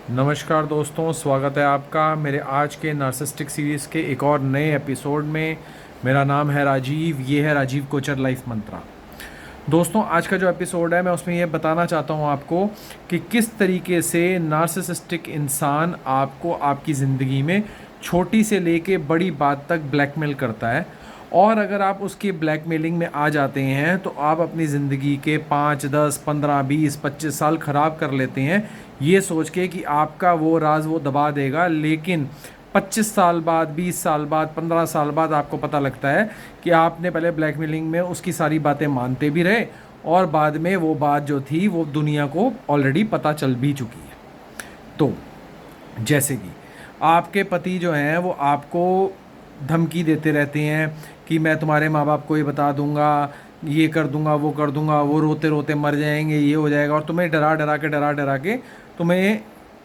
नमस्कार दोस्तों, स्वागत है आपका मेरे आज के नार्सिसिस्टिक सीरीज़ के एक और नए एपिसोड में। मेरा नाम है राजीव, ये है राजीव कोचर लाइफ मंत्रा। दोस्तों, आज का जो एपिसोड है मैं उसमें ये बताना चाहता हूँ आपको कि किस तरीके से नार्सिसिस्टिक इंसान आपको आपकी ज़िंदगी में छोटी से लेके बड़ी बात तक ब्लैकमेल करता है। और अगर आप उसकी ब्लैकमेलिंग में आ जाते हैं तो आप अपनी ज़िंदगी के 5, 10, 15, 20, 25 साल ख़राब कर लेते हैं, ये सोच के कि आपका वो राज वो दबा देगा। लेकिन 25 साल बाद, 20 साल बाद, 15 साल बाद आपको पता लगता है कि आपने पहले ब्लैकमेलिंग में उसकी सारी बातें मानते भी रहे और बाद में वो बात जो थी वो दुनिया को ऑलरेडी पता चल भी चुकी है। तो जैसे कि आपके पति जो हैं वो आपको धमकी देते रहते हैं कि मैं तुम्हारे माँ बाप को ही बता दूंगा, ये कर दूंगा, वो कर दूंगा, वो रोते रोते मर जाएंगे, ये हो जाएगा। और तुम्हें डरा डरा के तुम्हें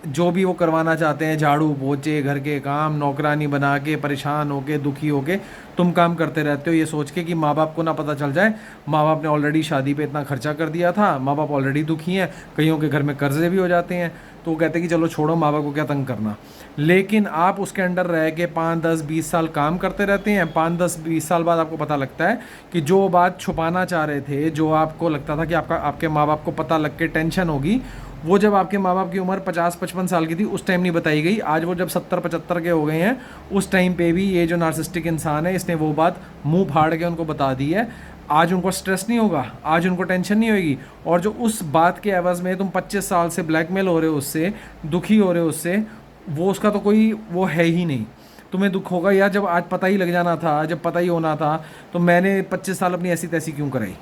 जो भी वो करवाना चाहते हैं, झाड़ू पोछे, घर के काम, नौकरानी बना के परेशान होके दुखी होके तुम काम करते रहते हो, ये सोच के कि माँ बाप को ना पता चल जाए। माँ बाप ने ऑलरेडी शादी पे इतना खर्चा कर दिया था, माँ बाप ऑलरेडी दुखी हैं, कईयों के घर में कर्जे भी हो जाते हैं, तो वो कहते हैं कि चलो छोड़ो, माँ बाप को क्या तंग करना। लेकिन आप उसके अंडर रह के 5, 10, 20 साल काम करते रहते हैं। 5, 10, 20 साल बाद आपको पता लगता है कि जो बात छुपाना चाह रहे थे, जो आपको लगता था कि आपके माँ बाप को पता लग के टेंशन होगी, वो जब आपके माँ बाप की उम्र 50-55 साल की थी उस टाइम नहीं बताई गई। आज वो जब 70-75 के हो गए हैं, उस टाइम पे भी ये जो नार्सिसिस्टिक इंसान है इसने वो बात मुंह फाड़ के उनको बता दी है। आज उनको स्ट्रेस नहीं होगा, आज उनको टेंशन नहीं होगी। और जो उस बात के एवज़ में तुम 25 साल से ब्लैकमेल हो रहे हो, उससे दुखी हो रहे हो, उससे वो उसका तो कोई वो है ही नहीं। तुम्हें दुख होगा यार, जब आज पता ही लग जाना था, जब पता ही होना था तो मैंने 25 साल अपनी ऐसी तैसी क्यों कराई।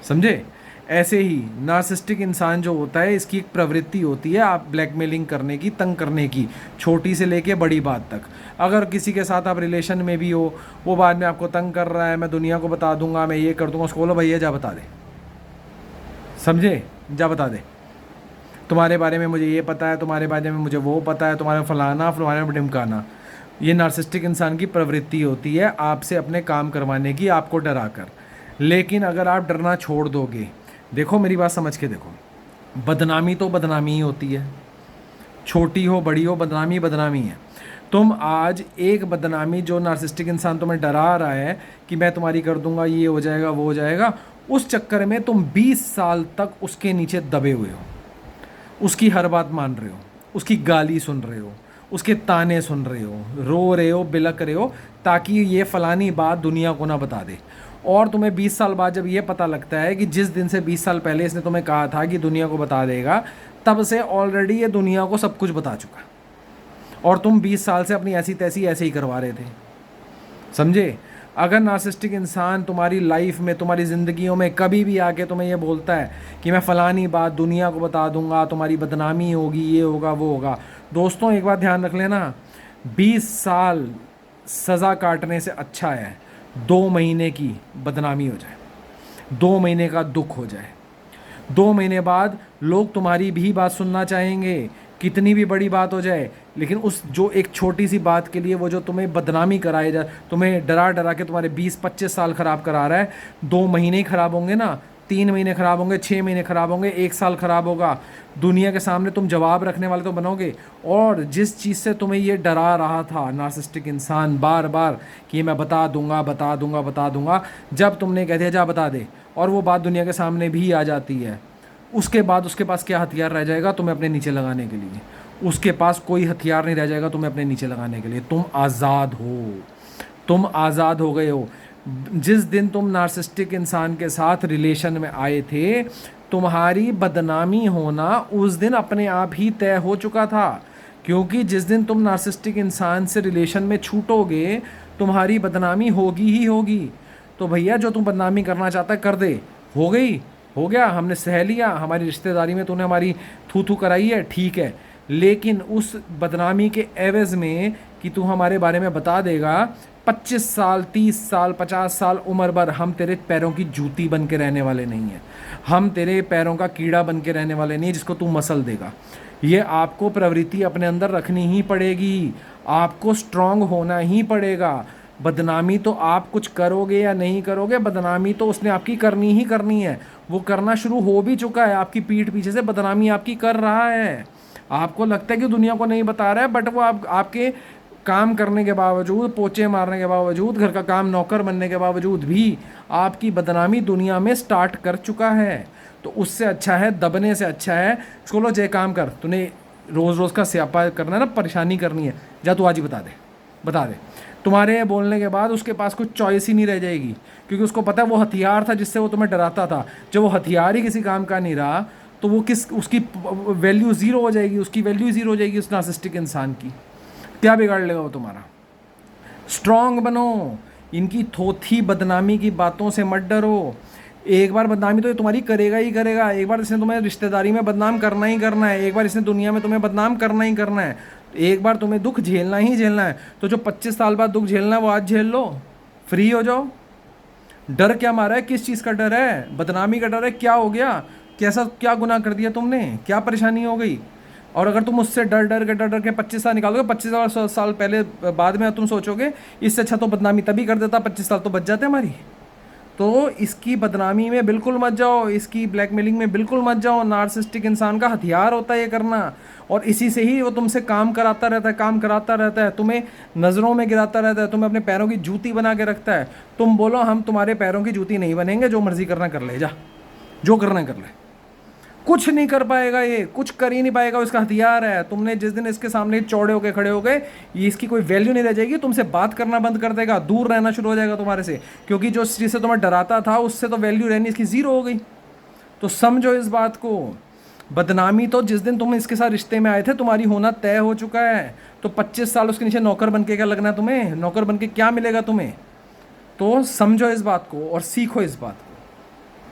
समझे? ऐसे ही नार्सिसिस्टिक इंसान जो होता है, इसकी एक प्रवृत्ति होती है आप ब्लैकमेलिंग करने की, तंग करने की, छोटी से लेके बड़ी बात तक। अगर किसी के साथ आप रिलेशन में भी हो, वो बाद में आपको तंग कर रहा है, मैं दुनिया को बता दूंगा, मैं ये कर दूंगा, उसको बोलो भैया जा बता दे। समझे? जा बता दे, तुम्हारे बारे में मुझे ये पता है, तुम्हारे बारे में मुझे वो पता है, तुम्हारे फलाना फलाना ढिमकाना। ये नार्सिसिस्टिक इंसान की प्रवृत्ति होती है आपसे अपने काम करवाने की, आपको डरा कर। लेकिन अगर आप डरना छोड़ दोगे, देखो मेरी बात समझ के देखो, बदनामी तो बदनामी ही होती है, छोटी हो बड़ी हो, बदनामी बदनामी है। तुम आज एक बदनामी, जो नार्सिसिस्टिक इंसान तुम्हें डरा रहा है कि मैं तुम्हारी कर दूंगा, ये हो जाएगा, वो हो जाएगा, उस चक्कर में तुम 20 साल तक उसके नीचे दबे हुए हो, उसकी हर बात मान रहे हो, उसकी गाली सुन रहे हो, उसके ताने सुन रहे हो, रो रहे हो, बिलक रहे हो, ताकि ये फलानी बात दुनिया को ना बता दे। और तुम्हें 20 साल बाद जब ये पता लगता है कि जिस दिन से 20 साल पहले इसने तुम्हें कहा था कि दुनिया को बता देगा, तब से ऑलरेडी ये दुनिया को सब कुछ बता चुका, और तुम 20 साल से अपनी ऐसी तैसी ऐसे ही करवा रहे थे। समझे? अगर नार्सिसिस्टिक इंसान तुम्हारी लाइफ में, तुम्हारी ज़िंदगियों में कभी भी आके तुम्हें ये बोलता है कि मैं फ़लानी बात दुनिया को बता दूंगा, तुम्हारी बदनामी होगी, ये होगा, वो होगा, दोस्तों एक बात ध्यान रख लेना, 20 साल सज़ा काटने से अच्छा है 2 महीने की बदनामी हो जाए, 2 महीने का दुख हो जाए। 2 महीने बाद लोग तुम्हारी भी बात सुनना चाहेंगे, कितनी भी बड़ी बात हो जाए। लेकिन उस जो एक छोटी सी बात के लिए वो जो तुम्हें बदनामी कराए जा, तुम्हें डरा डरा के तुम्हारे 20-25 साल ख़राब करा रहा है, 2 महीने ही ख़राब होंगे ना, 3 महीने ख़राब होंगे, 6 महीने ख़राब होंगे, 1 साल ख़राब होगा। दुनिया के सामने तुम जवाब रखने वाले तो बनोगे। और जिस चीज़ से तुम्हें ये डरा रहा था नार्सिसिस्टिक इंसान बार बार कि मैं बता दूंगा, बता दूंगा, बता दूंगा, जब तुमने कह दिया जा बता दे, और वो बात दुनिया के सामने भी आ जाती है, उसके बाद उसके पास क्या हथियार रह जाएगा तुम्हें अपने नीचे लगाने के लिए? उसके पास कोई हथियार नहीं रह जाएगा तुम्हें अपने नीचे लगाने के लिए। तुम आज़ाद हो, तुम आज़ाद हो गए हो। जिस दिन तुम नार्सिसिस्टिक इंसान के साथ रिलेशन में आए थे, तुम्हारी बदनामी होना उस दिन अपने आप ही तय हो चुका था। क्योंकि जिस दिन तुम नार्सिसिस्टिक इंसान से रिलेशन में छूटोगे, तुम्हारी बदनामी होगी ही होगी। तो भैया, जो तुम बदनामी करना चाहता है कर दे, हो गई, हो गया, हमने सह लिया, हमारी रिश्तेदारी में तूने हमारी थू थू कराई है, ठीक है। लेकिन उस बदनामी के एवज़ में कि तू हमारे बारे में बता देगा, 25 साल, 30 साल, 50 साल उम्र भर हम तेरे पैरों की जूती बन के रहने वाले नहीं हैं, हम तेरे पैरों का कीड़ा बन के रहने वाले नहीं हैं जिसको तू मसल देगा। ये आपको प्रवृत्ति अपने अंदर रखनी ही पड़ेगी, आपको स्ट्रांग होना ही पड़ेगा। बदनामी तो आप कुछ करोगे या नहीं करोगे, बदनामी तो उसने आपकी करनी ही करनी है। वो करना शुरू हो भी चुका है, आपकी पीठ पीछे से बदनामी आपकी कर रहा है। आपको लगता है कि दुनिया को नहीं बता रहा है, बट वो आपके काम करने के बावजूद, पोचे मारने के बावजूद, घर का काम नौकर बनने के बावजूद भी आपकी बदनामी दुनिया में स्टार्ट कर चुका है। तो उससे अच्छा है, दबने से अच्छा है, चलो जय काम कर, तूने रोज़ रोज़ का स्यापा करना है ना, परेशानी करनी है, जा तू आज ही बता दे। तुम्हारे बोलने के बाद उसके पास कुछ चॉइस ही नहीं रह जाएगी, क्योंकि उसको पता है वो हथियार था जिससे वो तुम्हें डराता था। जब वो हथियार ही किसी काम का नहीं रहा तो वो उसकी वैल्यू ज़ीरो हो जाएगी, उसकी वैल्यू ज़ीरो हो जाएगी उस नार्सिसिस्टिक इंसान की। क्या बिगाड़ लेगा वो तुम्हारा? स्ट्रांग बनो, इनकी थोथी बदनामी की बातों से मत डरो। एक बार बदनामी तो ये तुम्हारी करेगा ही करेगा, एक बार इसने तुम्हें रिश्तेदारी में बदनाम करना ही करना है, एक बार इसने दुनिया में तुम्हें बदनाम करना ही करना है, एक बार तुम्हें दुख झेलना ही झेलना है। तो जो 25 साल बाद दुख झेलना है वो आज झेल लो, फ्री हो जाओ। डर क्या मारा है? किस चीज़ का डर है? बदनामी का डर है? क्या हो गया? कैसा क्या गुनाह कर दिया तुमने? क्या परेशानी हो गई? और अगर तुम उससे डर के 25 साल निकालोगे, 25 साल पहले बाद में तुम सोचोगे इससे अच्छा तो बदनामी तभी कर देता, 25 साल तो बच जाते हमारी। तो इसकी बदनामी में बिल्कुल मत जाओ, इसकी ब्लैकमेलिंग में बिल्कुल मत जाओ। नार्सिसिस्टिक इंसान का हथियार होता है ये करना, और इसी से ही वो तुमसे काम कराता रहता है, तुम्हें नज़रों में गिराता रहता है, तुम्हें अपने पैरों की जूती बना के रखता है। तुम बोलो हम तुम्हारे पैरों की जूती नहीं बनेंगे, जो मर्जी करना कर ले, जा जो करना कर ले। कुछ नहीं कर पाएगा, ये कुछ कर ही नहीं पाएगा, इसका हथियार है। तुमने जिस दिन इसके सामने चौड़े होकर खड़े हो गए, ये इसकी कोई वैल्यू नहीं रह जाएगी, तुमसे बात करना बंद कर देगा, दूर रहना शुरू हो जाएगा तुम्हारे से, क्योंकि जो जिससे तुम्हें डराता था उससे तो वैल्यू रहनी इसकी ज़ीरो हो गई। तो समझो इस बात को, बदनामी तो जिस दिन तुम इसके साथ रिश्ते में आए थे तुम्हारी होना तय हो चुका है। तो 25 साल उसके नीचे नौकर बन के क्या लगना है तुम्हें? नौकर बन के क्या मिलेगा तुम्हें? तो समझो इस बात को और सीखो इस बात को।